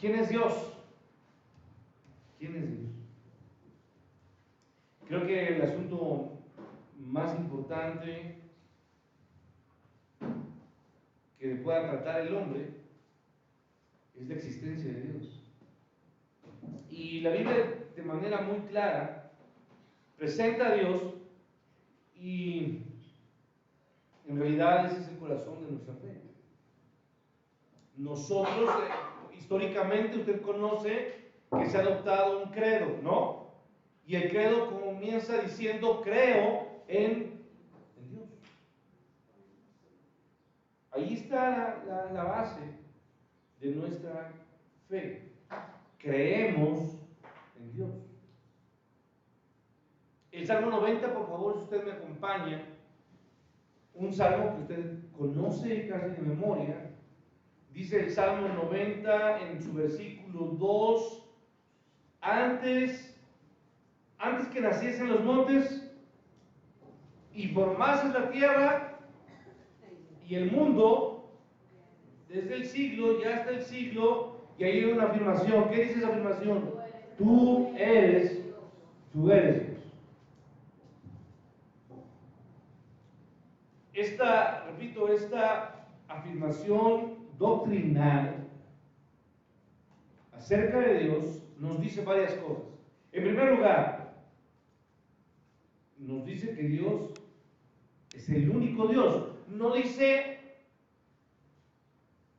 ¿Quién es Dios? ¿Quién es Dios? Creo que el asunto más importante que pueda tratar el hombre es la existencia de Dios. Y la Biblia, de manera muy clara, presenta a Dios y en realidad ese es el corazón de nuestra fe. Nosotros, históricamente, usted conoce que se ha adoptado un credo, ¿no? Y el credo comienza diciendo, creo en Dios. Ahí está la base de nuestra fe. Creemos en Dios. El Salmo 90, por favor, si usted me acompaña, un salmo que usted conoce casi de memoria. Dice el Salmo 90 en su versículo 2, antes que naciesen los montes y formases la tierra y el mundo, desde el siglo y hasta el siglo, y ahí hay una afirmación. ¿Qué dice esa afirmación? Tú eres Dios. Esta afirmación doctrinal acerca de Dios nos dice varias cosas. En primer lugar, nos dice que Dios es el único Dios. No dice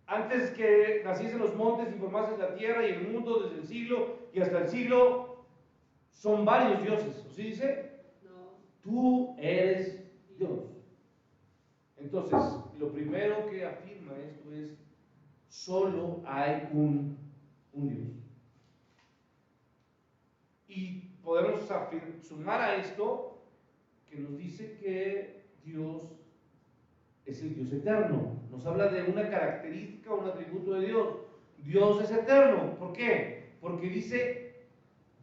antes que naciesen los montes y formases la tierra y el mundo desde el siglo y hasta el siglo, son varios dioses. ¿Sí dice? No. Tú eres Dios. Entonces, lo primero que afirma esto es, solo hay un Dios. Y podemos sumar a esto que nos dice que Dios es el Dios eterno. Nos habla de una característica, un atributo de Dios. Dios es eterno. ¿Por qué? Porque dice,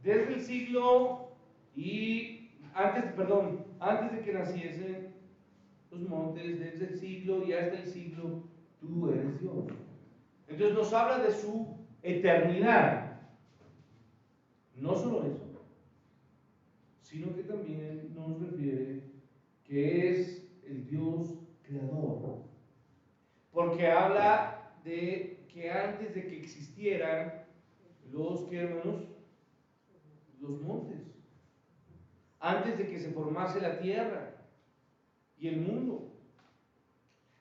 desde el siglo y antes de que naciesen los montes, desde el siglo y hasta el siglo, tú eres Dios. Entonces nos habla de su eternidad. No solo eso, sino que también nos refiere que es el Dios creador. Porque habla de que antes de que existieran ¿qué, hermanos? Los montes. Antes de que se formase la tierra y el mundo.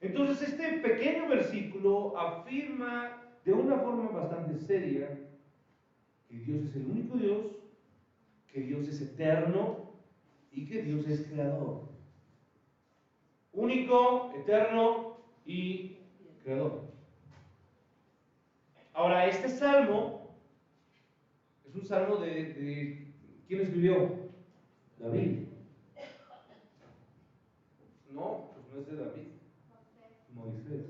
Entonces este pequeño versículo afirma de una forma bastante seria que Dios es el único Dios, que Dios es eterno y que Dios es creador. Único, eterno y creador. Ahora, este salmo es un salmo de ¿quién escribió? David. No, pues no es de David. Moisés.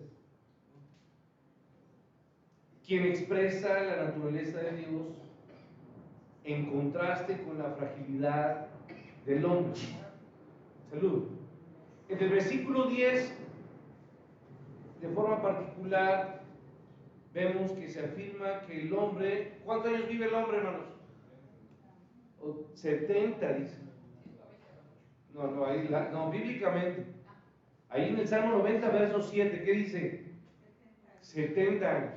Quien expresa la naturaleza de Dios en contraste con la fragilidad del hombre. Salud. En el versículo 10, de forma particular, vemos que se afirma que el hombre, ¿cuántos años vive el hombre, hermanos? 70, dice. No, bíblicamente. Ahí en el Salmo 90, verso 7, ¿qué dice? 70 años.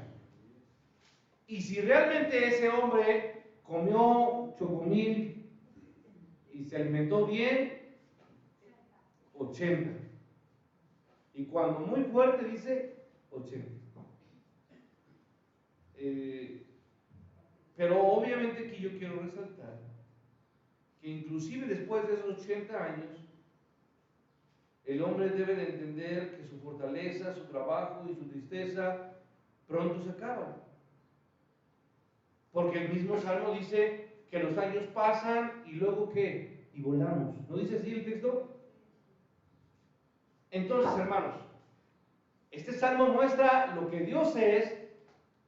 Y si realmente ese hombre comió chocomil y se alimentó bien, 80. Y cuando muy fuerte dice 80. Pero obviamente aquí yo quiero resaltar que inclusive después de esos 80 años, el hombre debe de entender que su fortaleza, su trabajo y su tristeza pronto se acaban. Porque el mismo Salmo dice que los años pasan y luego ¿qué? Y volamos. ¿No dice así el texto? Entonces, hermanos, este Salmo muestra lo que Dios es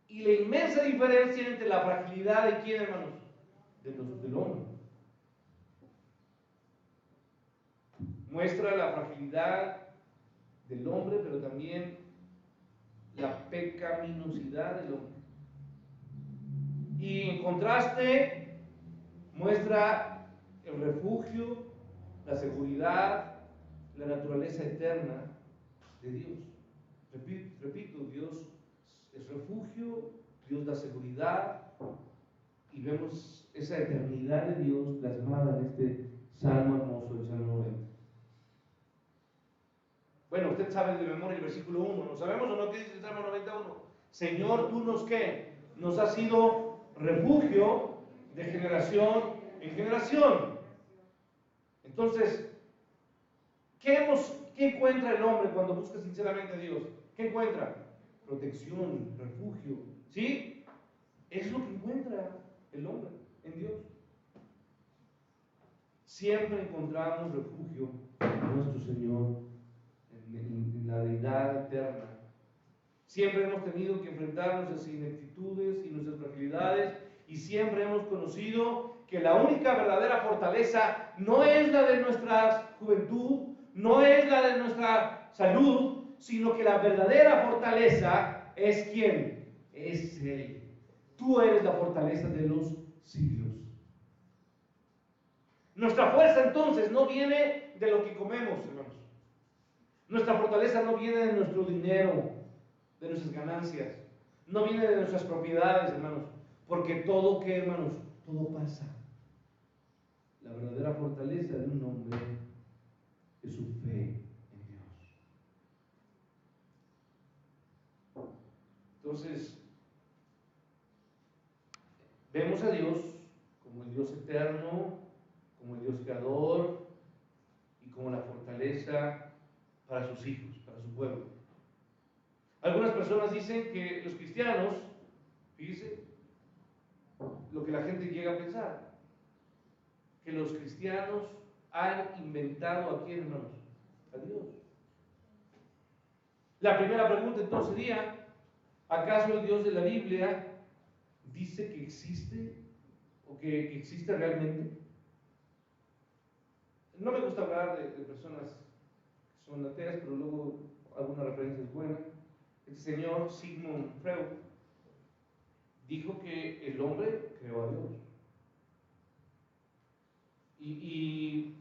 y la inmensa diferencia entre la fragilidad de quién, hermanos, del hombre. Muestra la fragilidad del hombre, pero también la pecaminosidad del hombre. Y en contraste, muestra el refugio, la seguridad, la naturaleza eterna de Dios. Repito, Dios es refugio, Dios da seguridad, y vemos esa eternidad de Dios plasmada en este salmo hermoso, el Salmo 90. Bueno, usted sabe de memoria el versículo 1. ¿Lo sabemos o no? ¿Qué dice el Salmo 91? Señor, tú nos ¿qué? Nos has sido refugio de generación en generación. Entonces, ¿qué encuentra el hombre cuando busca sinceramente a Dios? ¿Qué encuentra? Protección, refugio. ¿Sí? Es lo que encuentra el hombre en Dios. Siempre encontramos refugio en nuestro Señor, en la deidad eterna. Siempre hemos tenido que enfrentar nuestras ineptitudes y nuestras fragilidades, y siempre hemos conocido que la única verdadera fortaleza no es la de nuestra juventud, no es la de nuestra salud, sino que la verdadera fortaleza es ¿quién? Es Él. Tú eres la fortaleza de los siglos. Nuestra fuerza entonces no viene de lo que comemos, hermanos. Nuestra fortaleza no viene de nuestro dinero, de nuestras ganancias, no viene de nuestras propiedades, hermanos, porque todo, ¿qué, hermanos? Todo pasa. La verdadera fortaleza de un hombre es su fe en Dios. Entonces, vemos a Dios como el Dios eterno, como el Dios creador y como la fortaleza para sus hijos, para su pueblo. Algunas personas dicen que los cristianos, fíjense, lo que la gente llega a pensar, que los cristianos han inventado a quién, hermanos, a Dios. La primera pregunta entonces sería, ¿acaso el Dios de la Biblia dice que existe o que existe realmente? No me gusta hablar de personas que son ateas, pero luego alguna referencia es buena. Este señor Sigmund Freud dijo que el hombre creó a Dios. Y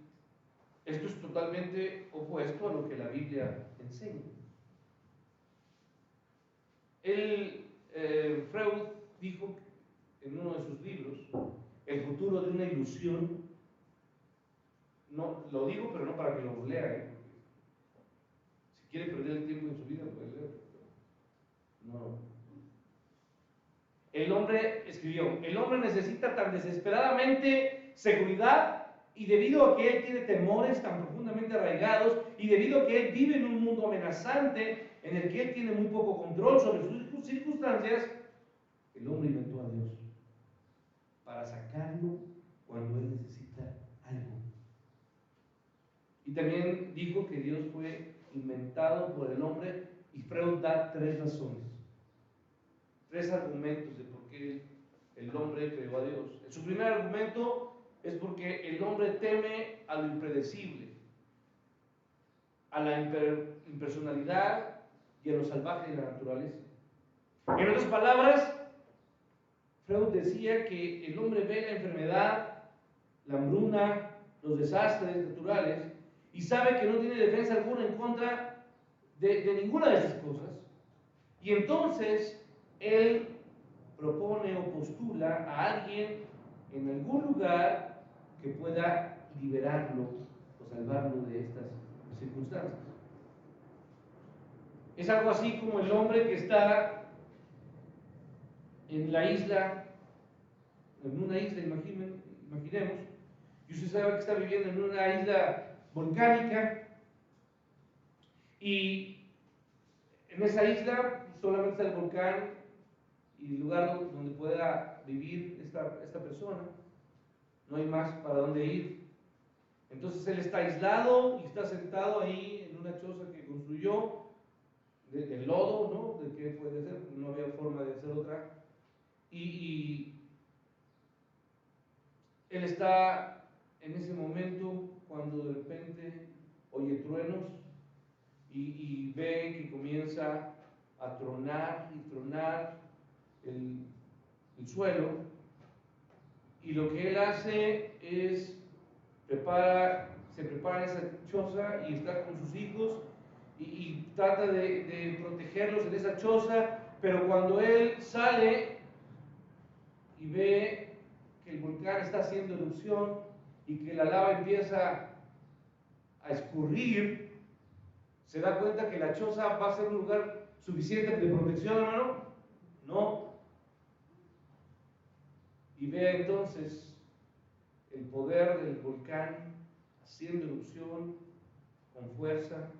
esto es totalmente opuesto a lo que la Biblia enseña. Freud dijo en uno de sus libros, El futuro de una ilusión, no, lo digo pero no para que lo lea, si quiere perder el tiempo en su vida puede leerlo. No. El hombre escribió, el hombre necesita tan desesperadamente seguridad, y debido a que él tiene temores tan profundamente arraigados, y debido a que él vive en un mundo amenazante en el que él tiene muy poco control sobre sus circunstancias, el hombre inventó a Dios para sacarlo cuando él necesita algo. Y también dijo que Dios fue inventado por el hombre, y Freud da 3 razones, 3 argumentos de por qué el hombre creó a Dios. Su primer argumento es porque el hombre teme a lo impredecible, a la impersonalidad y a lo salvaje de la naturaleza. En otras palabras, Freud decía que el hombre ve la enfermedad, la hambruna, los desastres naturales, y sabe que no tiene defensa alguna en contra de ninguna de esas cosas. Y entonces él propone o postula a alguien en algún lugar que pueda liberarlo o salvarlo de estas circunstancias. Es algo así como el hombre que está en la isla, en una isla, imaginemos, y usted sabe que está viviendo en una isla volcánica, y en esa isla solamente está el volcán y el lugar donde pueda vivir esta persona. No hay más para dónde ir. Entonces él está aislado y está sentado ahí en una choza que construyó de lodo, ¿no? ¿De qué puede ser? No había forma de hacer otra. Y él está en ese momento cuando de repente oye truenos y ve que comienza a tronar y tronar el suelo, y lo que él hace es se prepara en esa choza y está con sus hijos y trata de protegerlos en esa choza, pero cuando él sale y ve que el volcán está haciendo erupción y que la lava empieza a escurrir, se da cuenta que la choza va a ser un lugar suficiente de protección, hermano. No. Y ve entonces el poder del volcán haciendo erupción con fuerza,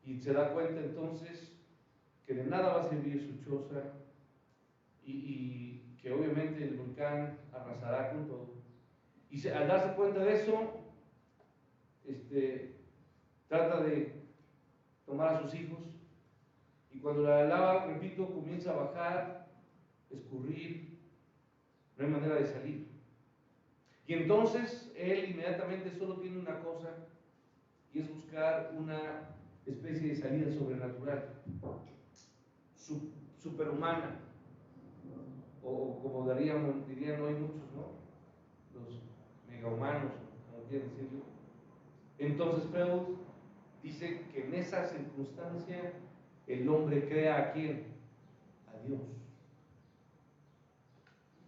y se da cuenta entonces que de nada va a servir su choza y que obviamente el volcán arrasará con todo. Y al darse cuenta de eso, trata de tomar a sus hijos, y cuando la lava, repito, comienza a bajar, escurrir, no hay manera de salir. Y entonces él inmediatamente solo tiene una cosa, y es buscar una especie de salida sobrenatural, superhumana, o como dirían hoy muchos, ¿no? Los megahumanos, como quieren decirlo. Entonces Freud dice que en esa circunstancia el hombre crea ¿a quién? A Dios.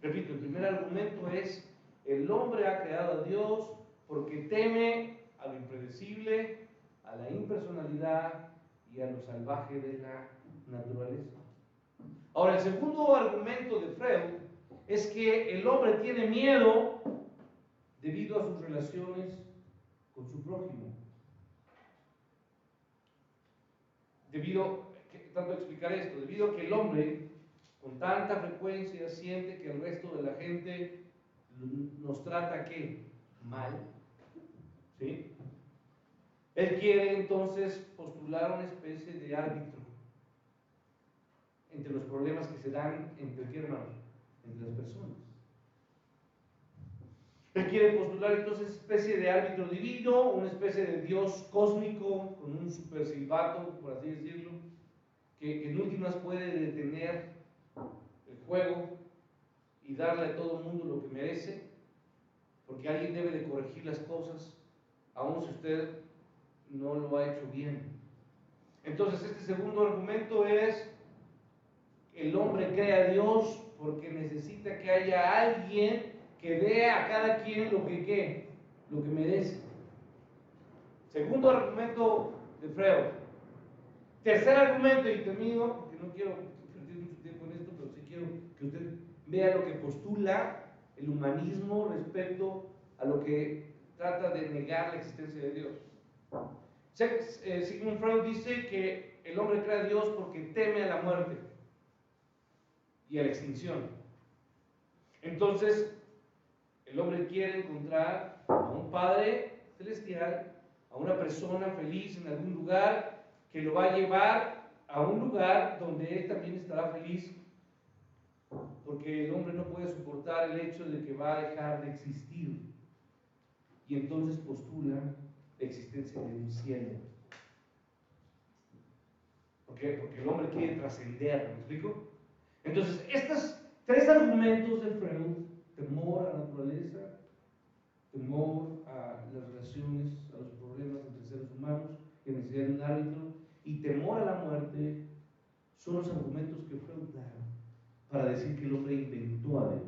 Repito, el primer argumento es: el hombre ha creado a Dios porque teme a lo impredecible, a la impersonalidad y a lo salvaje de la naturaleza. Ahora, el segundo argumento de Freud es que el hombre tiene miedo debido a sus relaciones con su prójimo. Tanto explicar esto, debido a que el hombre con tanta frecuencia siente que el resto de la gente nos trata ¿qué? Mal, ¿sí? Él quiere entonces postular una especie de árbitro entre los problemas que se dan entre las personas. Él quiere postular entonces una especie de árbitro divino, una especie de Dios cósmico con un super silbato, por así decirlo, que en últimas puede detener el juego y darle a todo el mundo lo que merece, porque alguien debe de corregir las cosas, aun si usted no lo ha hecho bien. Entonces este segundo argumento es: el hombre crea a Dios porque necesita que haya alguien que dé a cada quien lo que merece. Segundo argumento de Freud. Tercer argumento, y termino porque no quiero perder mucho tiempo en esto, pero sí quiero que usted vea lo que postula el humanismo respecto a lo que trata de negar la existencia de Dios. Sigmund Freud dice que el hombre crea a Dios porque teme a la muerte y a la extinción. Entonces, el hombre quiere encontrar a un Padre celestial, a una persona feliz en algún lugar, que lo va a llevar a un lugar donde él también estará feliz, porque el hombre no puede soportar el hecho de que va a dejar de existir, y entonces postula la existencia de un cielo. Porque el hombre quiere trascender, ¿me explico? Entonces, estos tres argumentos de Freud: temor a la naturaleza, temor a las relaciones, a los problemas entre seres humanos, que necesitan un árbitro, y temor a la muerte, son los argumentos que Freud da para decir que el hombre inventó a Dios.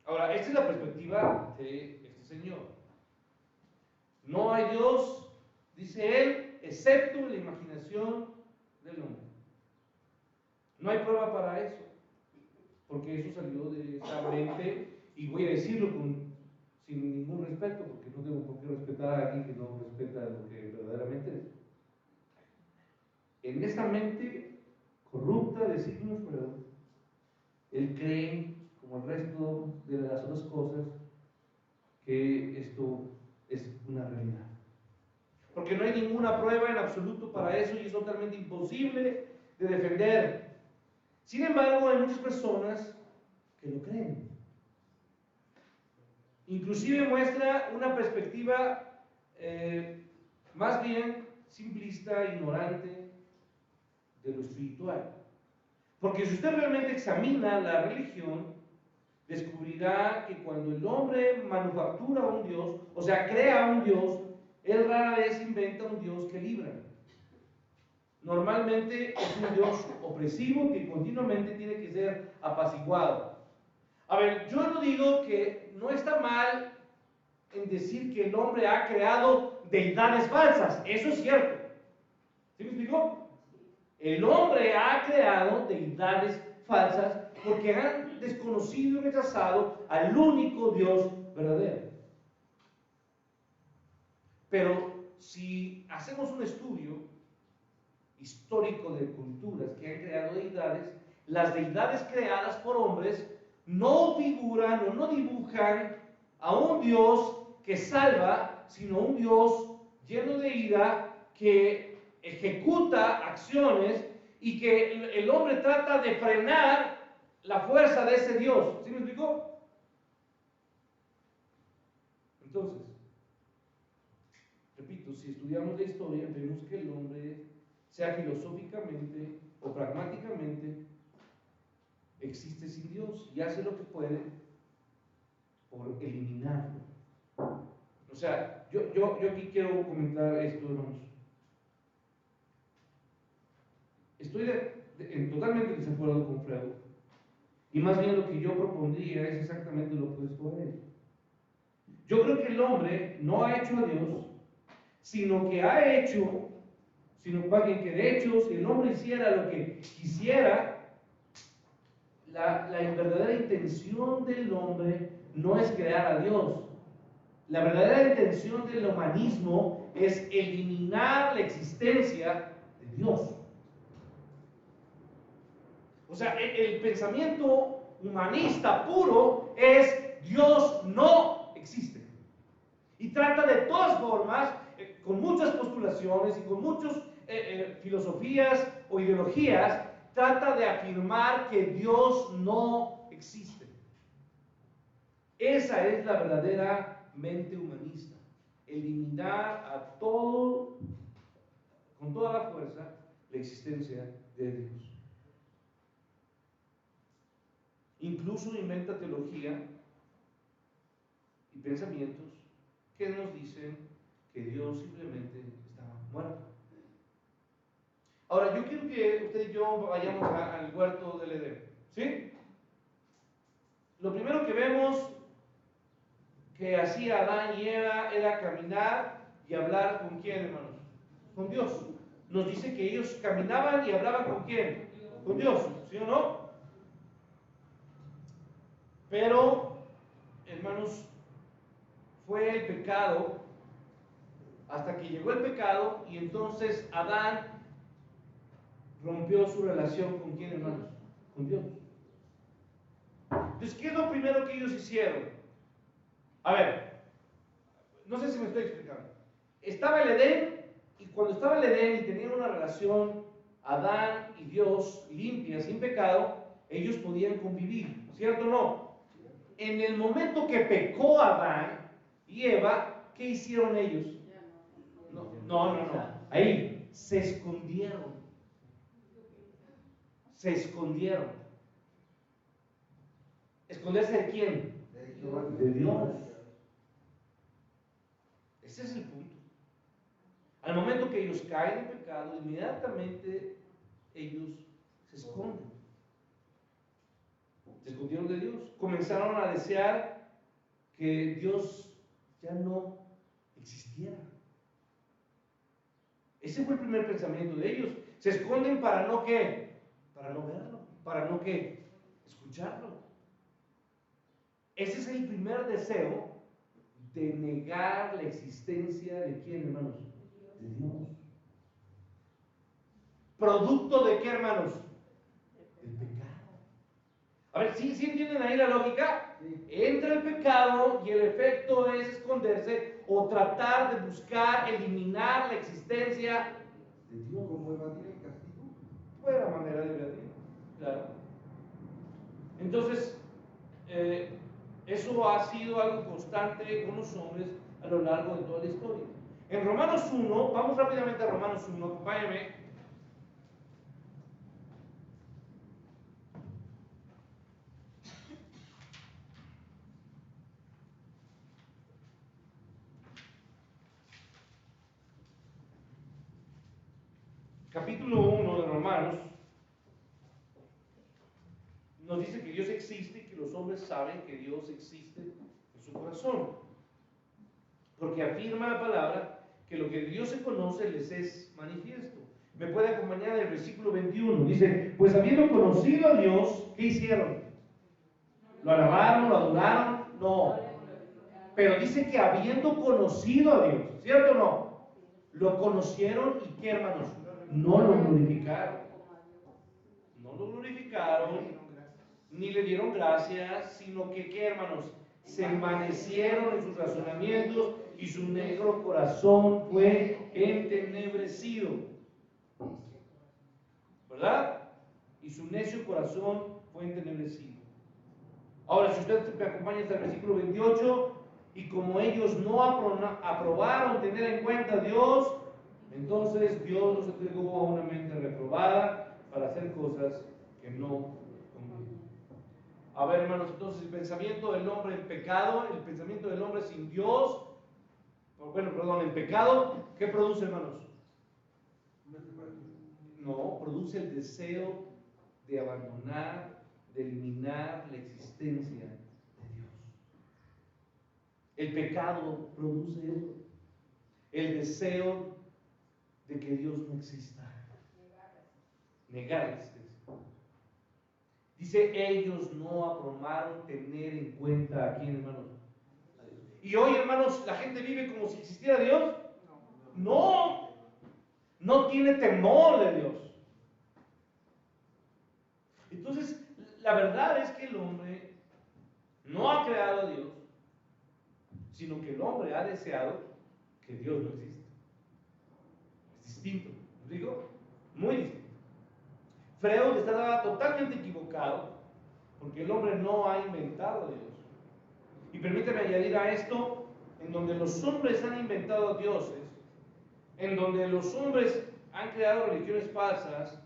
Ahora, esta es la perspectiva de este señor. No hay Dios, dice él, excepto en la imaginación del hombre. No hay prueba para eso, porque eso salió de esa mente, y voy a decirlo sin ningún respeto, porque no tengo por qué respetar a alguien que no respeta lo que verdaderamente es. En esta mente corrupta de Sigmund Freud, él cree, como el resto de las otras cosas, que esto es una realidad. Porque no hay ninguna prueba en absoluto para eso, y es totalmente imposible de defender. Sin embargo, hay muchas personas que lo creen. Inclusive muestra una perspectiva más bien simplista, ignorante de lo espiritual. Porque si usted realmente examina la religión, descubrirá que cuando el hombre manufactura un Dios, o sea, crea un Dios, él rara vez inventa un Dios que libra. Normalmente es un Dios opresivo que continuamente tiene que ser apaciguado. A ver, yo no digo que no está mal en decir que el hombre ha creado deidades falsas. Eso es cierto. ¿Sí me explico? El hombre ha creado deidades falsas porque han desconocido y rechazado al único Dios verdadero. Pero si hacemos un estudio histórico de culturas que han creado deidades, las deidades creadas por hombres no figuran o no dibujan a un Dios que salva, sino un Dios lleno de ira que ejecuta acciones y que el hombre trata de frenar la fuerza de ese Dios. ¿Sí me explico? Entonces, repito, si estudiamos la historia, vemos que el hombre, sea filosóficamente o pragmáticamente, existe sin Dios y hace lo que puede por eliminarlo. O sea, yo aquí quiero comentar esto, hermanos. Estoy totalmente en desacuerdo con Freud. Y más bien lo que yo propondría es exactamente lo opuesto a él. Yo creo que el hombre no ha hecho a Dios, sino que ha hecho, sino más bien que de hecho, si el hombre hiciera lo que quisiera, la verdadera intención del hombre no es crear a Dios. La verdadera intención del humanismo es eliminar la existencia de Dios. O sea, el pensamiento humanista puro es Dios no existe. Y trata de todas formas, con muchas postulaciones y con muchas filosofías o ideologías, trata de afirmar que Dios no existe. Esa es la verdadera mente humanista. Eliminar a todo, con toda la fuerza, la existencia de Dios. Incluso inventa teología y pensamientos que nos dicen que Dios simplemente estaba muerto. Ahora, yo quiero que usted y yo vayamos al huerto del Edén. ¿Sí? Lo primero que vemos que hacía Adán y Eva era caminar y hablar con quién, hermanos? Con Dios. Nos dice que ellos caminaban y hablaban con quién? Con Dios, ¿sí o no? Pero, hermanos, fue el pecado, hasta que llegó el pecado y entonces Adán rompió su relación con quién, hermanos? Con Dios. Entonces, ¿qué es lo primero que ellos hicieron? A ver, no sé si me estoy explicando. Estaba el Edén, y cuando estaba el Edén y tenían una relación Adán y Dios limpia, sin pecado, ellos podían convivir, ¿cierto o no? En el momento que pecó Adán y Eva, ¿qué hicieron ellos? No. Ahí se escondieron. Se escondieron. ¿Esconderse de quién? De Dios. Ese es el punto. Al momento que ellos caen en pecado, inmediatamente ellos se esconden. Se escondieron de Dios. Comenzaron a desear que Dios ya no existiera. Ese fue el primer pensamiento de ellos. Se esconden para no ¿qué? Para no verlo. Para no ¿qué? Escucharlo. Ese es el primer deseo de negar la existencia de quién, hermanos? De Dios. ¿Producto de qué, hermanos? Del pecado. A ver, ¿sí entienden ahí la lógica? Sí. Entra el pecado y el efecto es esconderse o tratar de buscar eliminar la existencia de Dios. ¿Cómo evadir el castigo? Fue la manera de evadir, claro. Entonces, eso ha sido algo constante con los hombres a lo largo de toda la historia. En Romanos 1, vamos rápidamente a Romanos 1, acompáñame. capítulo 1 de Romanos nos dice que Dios existe y que los hombres saben que Dios existe en su corazón. Porque afirma la palabra que lo que Dios se conoce les es manifiesto. Me puede acompañar el versículo 21. Dice, pues habiendo conocido a Dios, ¿qué hicieron? ¿Lo alabaron? ¿Lo adoraron? No. Pero dice que habiendo conocido a Dios, ¿cierto o no? Lo conocieron y ¿qué, hermanos? No lo glorificaron. No lo glorificaron, ni le dieron gracias, sino que ¿qué, hermanos? Se envanecieron en sus razonamientos y su negro corazón fue entenebrecido. ¿Verdad? Y su necio corazón fue entenebrecido. Ahora, si usted me acompaña hasta el versículo 28, y como ellos no aprobaron tener en cuenta a Dios, entonces Dios los entregó a una mente reprobada para hacer cosas que no convienen. A ver, hermanos, entonces el pensamiento del hombre en pecado, el pensamiento del hombre sin Dios, el pecado, ¿qué produce, hermanos? No, produce el deseo de abandonar, de eliminar la existencia de Dios. El pecado produce eso, el deseo de que Dios no exista. Negar la existencia. Dice, ellos no aprobaron tener en cuenta a quién, hermanos. A Dios. Y hoy, hermanos, la gente vive como si existiera Dios. No, no tiene temor de Dios. Entonces, la verdad es que el hombre no ha creado a Dios, sino que el hombre ha deseado que Dios no exista. Es distinto, ¿me digo? Muy distinto. Freud estaba totalmente equivocado, porque el hombre no ha inventado a Dios. Y permíteme añadir a esto, en donde los hombres han inventado dioses, en donde los hombres han creado religiones falsas,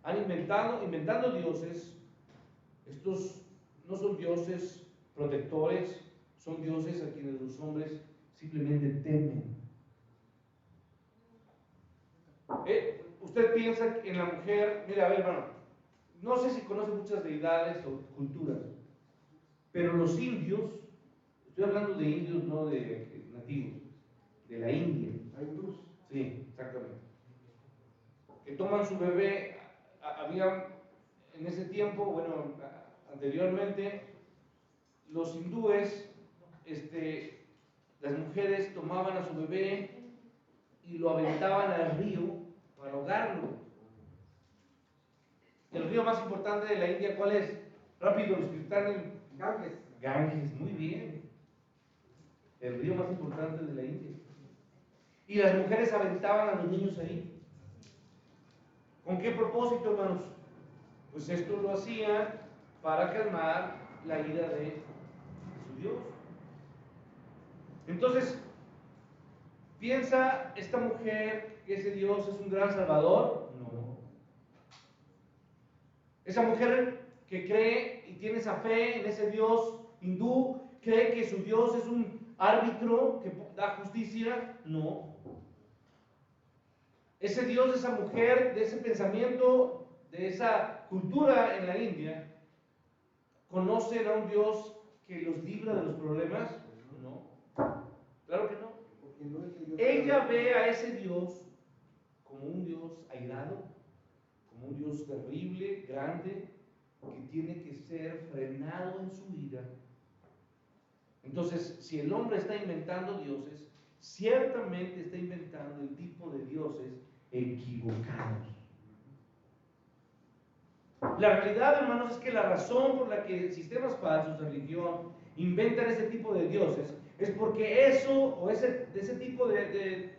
han inventando dioses. Estos no son dioses protectores, son dioses a quienes los hombres simplemente temen. Usted piensa en la mujer, mira, a ver, hermano, no sé si conoce muchas deidades o culturas, pero los indios, estoy hablando de indios, no de nativos, de la India. Hay luz. Sí, exactamente. Que toman su bebé, había en ese tiempo, bueno, anteriormente, los hindúes, las mujeres tomaban a su bebé y lo aventaban al río para ahogarlo. El río más importante de la India, ¿cuál es? Rápido, los que están en Ganges. Ganges, muy bien. El río más importante de la India. Y las mujeres aventaban a los niños ahí. ¿Con qué propósito, hermanos? Pues esto lo hacían para calmar la ira de su Dios. Entonces, ¿piensa esta mujer que ese Dios es un gran salvador? No. Esa mujer que cree y tiene esa fe en ese Dios hindú, cree que su Dios es un árbitro que da justicia. No. Ese Dios de esa mujer, de ese pensamiento, de esa cultura en la India, ¿conocen a un Dios que los libra de los problemas? No. Claro que no. Ella ve a ese Dios como un Dios airado, como un Dios terrible, grande, que tiene que ser frenado en su ira. Entonces, si el hombre está inventando dioses, ciertamente está inventando el tipo de dioses equivocados. La realidad, hermanos, es que la razón por la que sistemas falsos de religión inventan ese tipo de dioses es porque eso o ese tipo de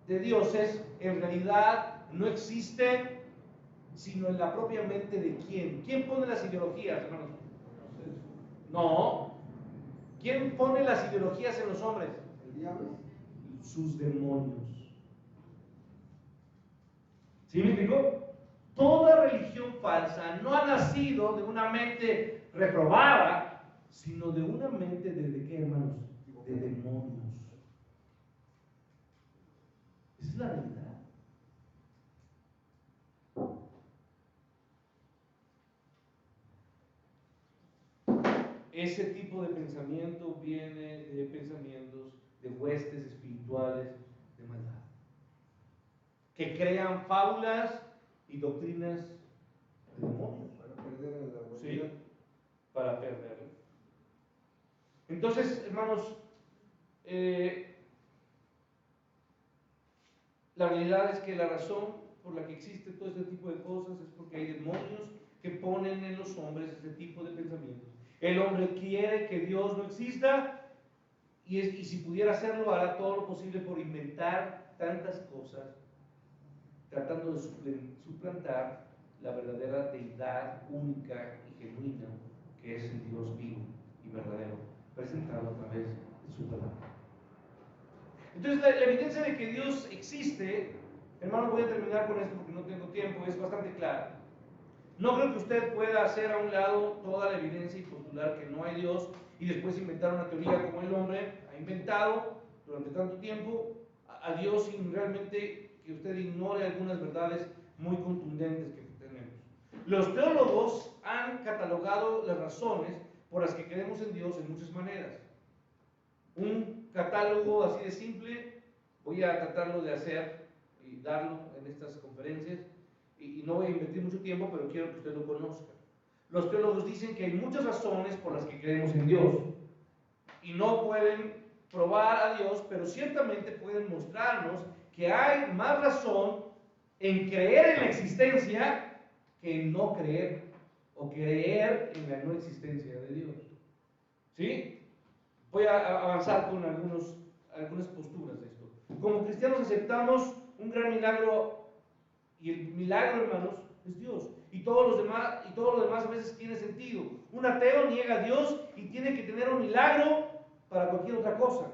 dioses en realidad no existen sino en la propia mente de quién. ¿Quién pone las ideologías, hermanos? No. ¿Quién pone las ideologías en los hombres? El diablo. Sus demonios. ¿Sí me explico? Toda religión falsa no ha nacido de una mente reprobada, sino de una mente de ¿qué, hermanos? De demonios. Esa es la realidad. ese tipo de pensamiento viene de pensamientos de huestes espirituales de maldad, que crean fábulas y doctrinas de demonios. Para perder a la humanidad. Sí, para perderlo. Entonces, hermanos, la realidad es que la razón por la que existe todo este tipo de cosas es porque hay demonios que ponen en los hombres este tipo de pensamientos. El hombre quiere que Dios no exista y si pudiera hacerlo hará todo lo posible por inventar tantas cosas tratando de suplantar la verdadera deidad única y genuina que es el Dios vivo y verdadero presentado a través de su palabra. Entonces la evidencia de que Dios existe, hermanos, voy a terminar con esto porque no tengo tiempo, es bastante clara. No creo que usted pueda hacer a un lado toda la evidencia y postular que no hay Dios y después inventar una teoría como el hombre ha inventado durante tanto tiempo a Dios sin realmente que usted ignore algunas verdades muy contundentes que tenemos. Los teólogos han catalogado las razones por las que creemos en Dios en muchas maneras. Un catálogo así de simple, voy a tratarlo de hacer y darlo en estas conferencias, y no voy a invertir mucho tiempo, pero quiero que usted lo conozca. Los teólogos dicen que hay muchas razones por las que creemos en Dios, y no pueden probar a Dios, pero ciertamente pueden mostrarnos que hay más razón en creer en la existencia que en no creer, o creer en la no existencia de Dios. ¿Sí? Voy a avanzar con algunas posturas de esto. Como cristianos aceptamos un gran milagro, y el milagro, hermanos, es Dios. Y todo lo demás a veces tiene sentido. Un ateo niega a Dios y tiene que tener un milagro para cualquier otra cosa.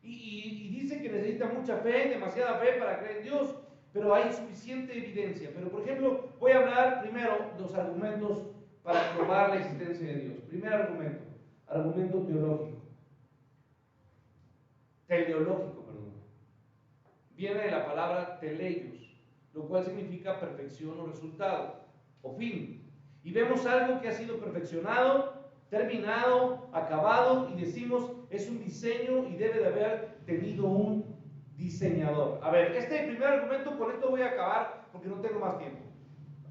Y dice que necesita mucha fe, demasiada fe para creer en Dios, pero hay suficiente evidencia. Pero, por ejemplo, voy a hablar primero de los argumentos para probar la existencia de Dios. Primer argumento teológico. Teleológico, perdón. Viene de la palabra teleios, lo cual significa perfección o resultado, o fin. Y vemos algo que ha sido perfeccionado, terminado, acabado, y decimos es un diseño y debe de haber tenido un diseñador. A ver, este primer argumento, con esto voy a acabar porque no tengo más tiempo.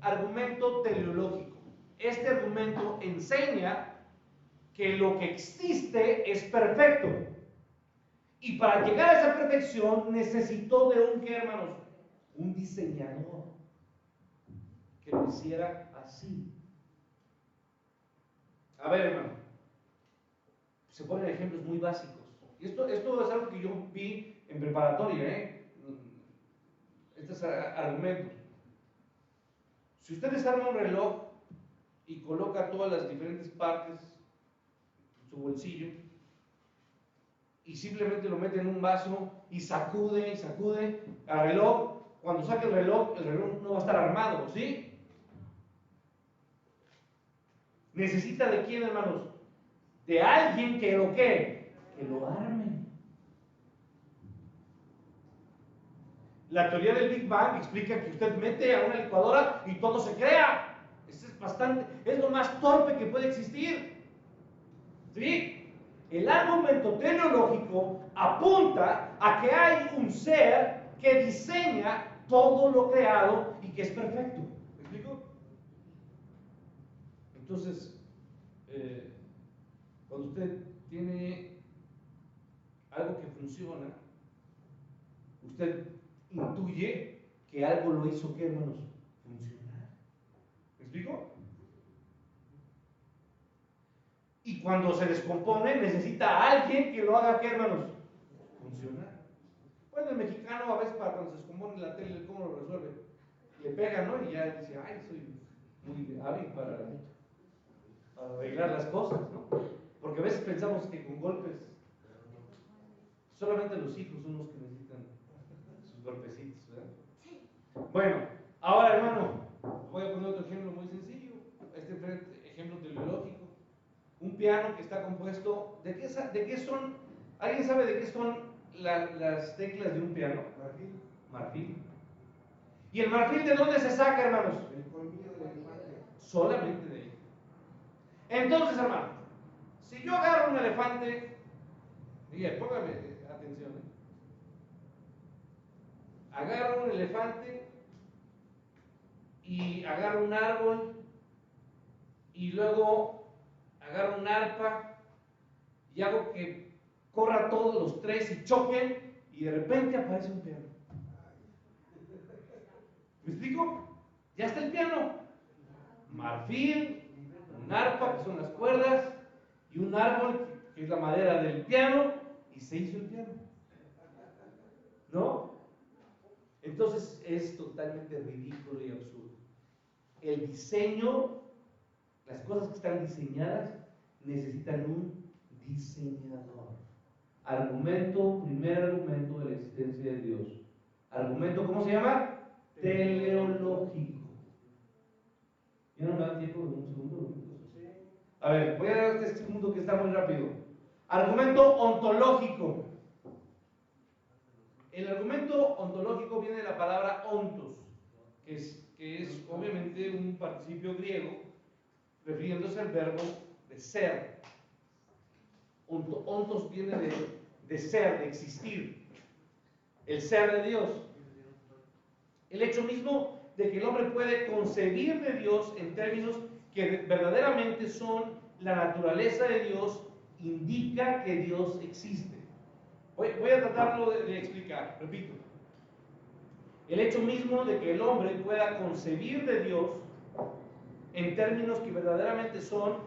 Argumento teleológico. Este argumento enseña que lo que existe es perfecto. Y para llegar a esa perfección necesitó de un, ¿qué, hermanos? Un diseñador que lo hiciera así. A ver, hermano, se ponen ejemplos muy básicos. Y esto es algo que yo vi en preparatoria, estos argumentos. Si usted desarma un reloj y coloca todas las diferentes partes en su bolsillo, y simplemente lo mete en un vaso y sacude al reloj, cuando saque el reloj no va a estar armado, ¿sí? Necesita de quién, hermanos? De alguien que lo ¿qué? Que lo arme. La teoría del Big Bang explica que usted mete a una licuadora y todo se crea. Eso es lo más torpe que puede existir. ¿Sí? El argumento teleológico apunta a que hay un ser que diseña todo lo creado y que es perfecto. ¿Me explico? Entonces, cuando usted tiene algo que funciona, usted intuye que algo lo hizo, ¿qué, hermanos? Funcionar. ¿Me explico? Y cuando se descompone, necesita a alguien que lo haga, ¿qué, hermanos? Funcionar. Bueno, el mexicano a veces para cuando se descompone la tele, ¿cómo lo resuelve? Le pega, ¿no? Y ya dice, ay, soy muy hábil para arreglar las cosas, ¿no? Porque a veces pensamos que con golpes, solamente los hijos son los que necesitan sus golpecitos, ¿verdad? Bueno, ahora, hermano, voy a poner otro ejemplo muy sencillo. Este ejemplo teleológico. Un piano que está compuesto, ¿de qué son? ¿Alguien sabe de qué son las teclas de un piano? Marfil. Marfil. ¿Y el marfil de dónde se saca, hermanos? El colmillo del elefante. Solamente de ahí. Entonces, hermano, Si yo agarro un elefante, diga, póngame atención, agarro un elefante y agarro un árbol y luego agarro un arpa y hago que corra todos los tres y choquen y de repente aparece un piano. ¿Me explico? Ya está el piano. Marfil, un arpa que son las cuerdas y un árbol que es la madera del piano y se hizo el piano. ¿No? Entonces es totalmente ridículo y absurdo. El diseño, las cosas que están diseñadas necesitan un diseñador. Argumento, primer argumento de la existencia de Dios. Argumento, ¿cómo se llama? Teleológico. ¿Ya no me da tiempo de un segundo? A ver, voy a dar este segundo que está muy rápido. Argumento ontológico. El argumento ontológico viene de la palabra ontos, que es obviamente un participio griego refiriéndose al verbo de ser. Ontos viene de ser, de existir, el ser de Dios. El hecho mismo de que el hombre puede concebir de Dios en términos que verdaderamente son la naturaleza de Dios, indica que Dios existe. Voy a tratarlo de explicar, repito. El hecho mismo de que el hombre pueda concebir de Dios en términos que verdaderamente son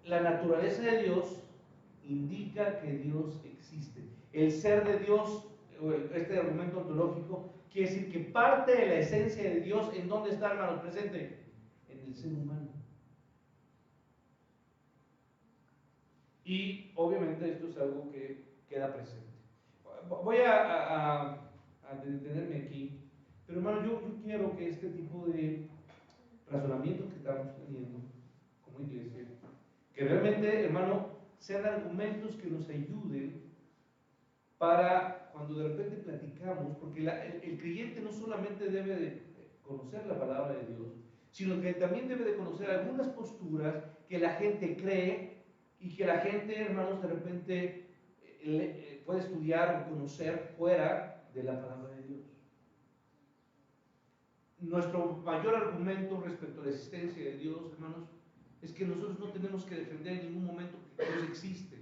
la naturaleza de Dios, indica que Dios existe. El ser de Dios, este argumento ontológico, quiere decir que parte de la esencia de Dios, ¿en dónde está, hermanos? Presente, en el ser humano. Y obviamente esto es algo que queda presente. Voy a detenerme aquí, pero hermano, yo quiero que este tipo de razonamientos que estamos teniendo como iglesia, que realmente, hermano, sean argumentos que nos ayuden para cuando de repente platicamos, porque el creyente no solamente debe de conocer la palabra de Dios, sino que también debe de conocer algunas posturas que la gente cree y que la gente, hermanos, de repente puede estudiar o conocer fuera de la palabra de Dios. Nuestro mayor argumento respecto a la existencia de Dios, hermanos, es que nosotros no tenemos que defender en ningún momento que Dios existe,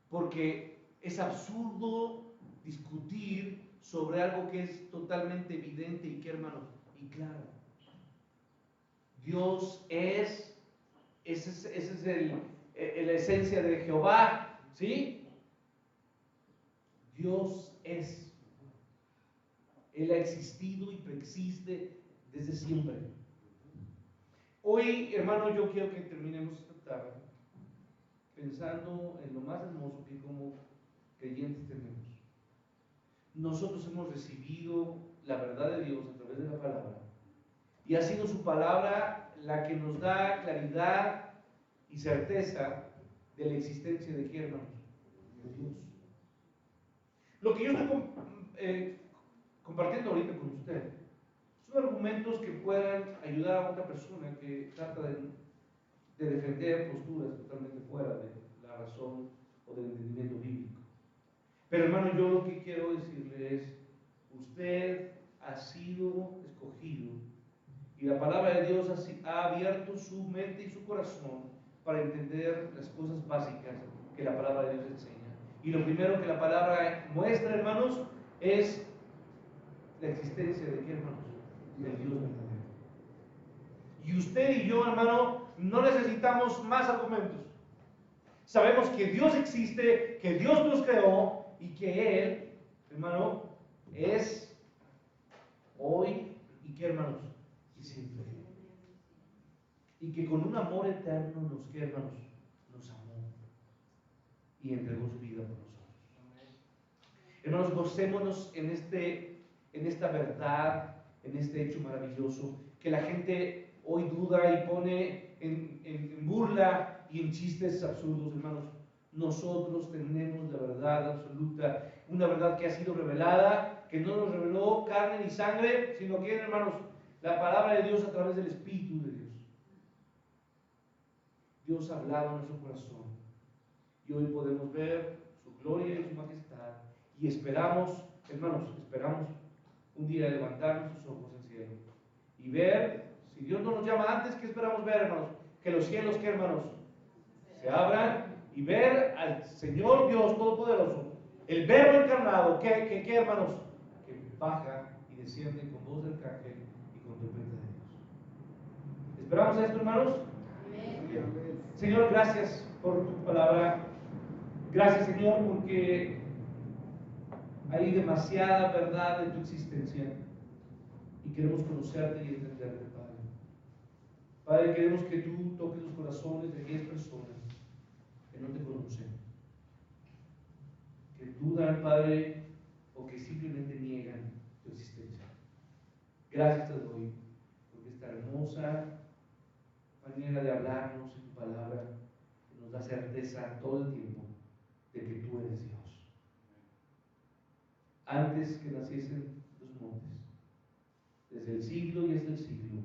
porque es absurdo discutir sobre algo que es totalmente evidente y que, hermanos, y claro, Dios es, esa es la esencia de Jehová, ¿sí? Dios es. Él ha existido y preexiste desde siempre. Hoy, hermano, yo quiero que terminemos esta tarde pensando en lo más hermoso que como creyentes tenemos. Nosotros hemos recibido la verdad de Dios a través de la palabra y ha sido su palabra la que nos da claridad y certeza de la existencia de ¿qué, hermanos? De Dios. Lo que yo estoy compartiendo ahorita con usted son argumentos que puedan ayudar a otra persona que trata de defender posturas totalmente fuera de la razón o del entendimiento bíblico. Pero hermano, yo lo que quiero decirle es, usted ha sido escogido y la palabra de Dios ha abierto su mente y su corazón para entender las cosas básicas que la palabra de Dios enseña. Y lo primero que la palabra muestra, hermanos, es la existencia de ¿qué, hermanos? Del Dios verdadero. Y usted y yo, hermano, no necesitamos más argumentos. Sabemos que Dios existe, que Dios nos creó y que Él, hermano, es hoy y que, hermanos, y siempre. Y que con un amor eterno nos, ¿qué, hermanos? Nos amó y entregó su vida por nosotros. Hermanos, gocémonos en esta verdad, en este hecho maravilloso, que la gente hoy duda y pone en burla y en chistes absurdos, hermanos. Nosotros tenemos la verdad absoluta, una verdad que ha sido revelada, que no nos reveló carne ni sangre, sino que, hermanos, la palabra de Dios a través del Espíritu de Dios. Dios ha hablado a nuestro corazón y hoy podemos ver su gloria y su majestad. Y esperamos, hermanos, esperamos un día levantar nuestros ojos al cielo y ver, si Dios no nos llama antes, ¿qué esperamos ver, hermanos? Que los cielos, ¿qué, hermanos? Se abran y ver al Señor Dios Todopoderoso, el Verbo encarnado, ¿qué, hermanos? Que baja y desciende con voz del arcángel y con trompeta de Dios. ¿Esperamos esto, hermanos? Amén. Señor, gracias por tu palabra. Gracias, Señor, porque hay demasiada verdad en tu existencia y queremos conocerte y entenderte, Padre. Padre, queremos que tú toques los corazones de aquellas personas que no te conocen, que dudan, Padre, o que simplemente niegan tu existencia. Gracias te doy porque esta hermosa manera de hablarnos en tu palabra que nos da certeza todo el tiempo de que tú eres Dios. Antes que naciesen los montes, desde el siglo y hasta el siglo,